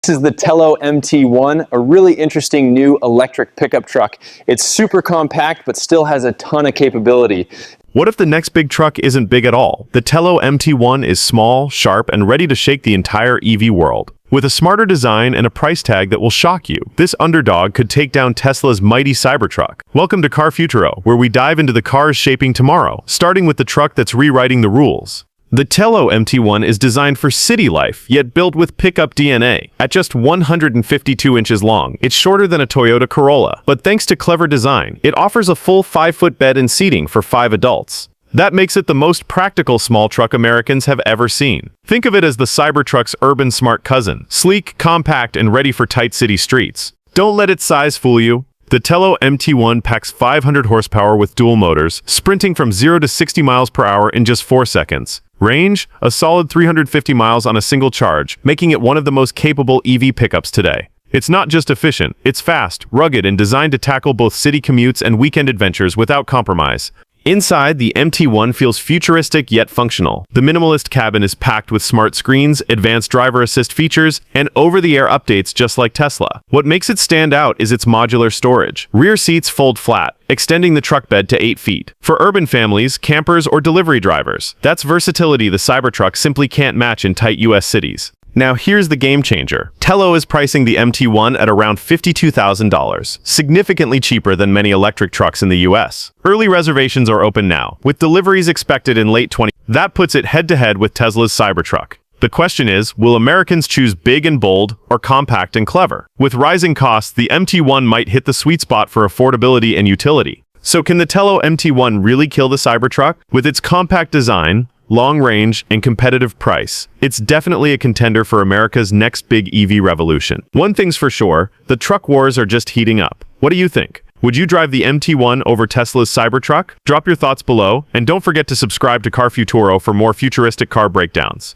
This is the Telo MT1, a really interesting new electric pickup truck. It's super compact, but still has a ton of capability. What if the next big truck isn't big at all? The Telo MT1 is small, sharp, and ready to shake the entire EV world. With a smarter design and a price tag that will shock you, this underdog could take down Tesla's mighty Cybertruck. Welcome to Futuro, where we dive into the cars shaping tomorrow, starting with the truck that's rewriting the rules. The Telo MT1 is designed for city life, yet built with pickup DNA. At just 152 inches long, it's shorter than a Toyota Corolla. But thanks to clever design, it offers a full 5-foot bed and seating for 5 adults. That makes it the most practical small truck Americans have ever seen. Think of it as the Cybertruck's urban smart cousin, sleek, compact, and ready for tight city streets. Don't let its size fool you. The Telo MT1 packs 500 horsepower with dual motors, sprinting from 0 to 60 miles per hour in just 4 seconds. Range? A solid 350 miles on a single charge, making it one of the most capable EV pickups today. It's not just efficient, it's fast, rugged, and designed to tackle both city commutes and weekend adventures without compromise. Inside, the MT1 feels futuristic yet functional. The minimalist cabin is packed with smart screens, advanced driver assist features, and over-the-air updates just like Tesla. What makes it stand out is its modular storage. Rear seats fold flat, extending the truck bed to 8 feet. For urban families, campers, or delivery drivers, that's versatility the Cybertruck simply can't match in tight US cities. Now here's the game changer. Telo is pricing the MT1 at around $52,000, significantly cheaper than many electric trucks in the US. Early reservations are open now, with deliveries expected in late 2020. That puts it head-to-head with Tesla's Cybertruck. The question is, will Americans choose big and bold or compact and clever? With rising costs, the MT1 might hit the sweet spot for affordability and utility. So can the Telo MT1 really kill the Cybertruck? With its compact design, long range, and competitive price, it's definitely a contender for America's next big EV revolution. One thing's for sure, the truck wars are just heating up. What do you think? Would you drive the MT1 over Tesla's Cybertruck? Drop your thoughts below, and don't forget to subscribe to Futuro for more futuristic car breakdowns.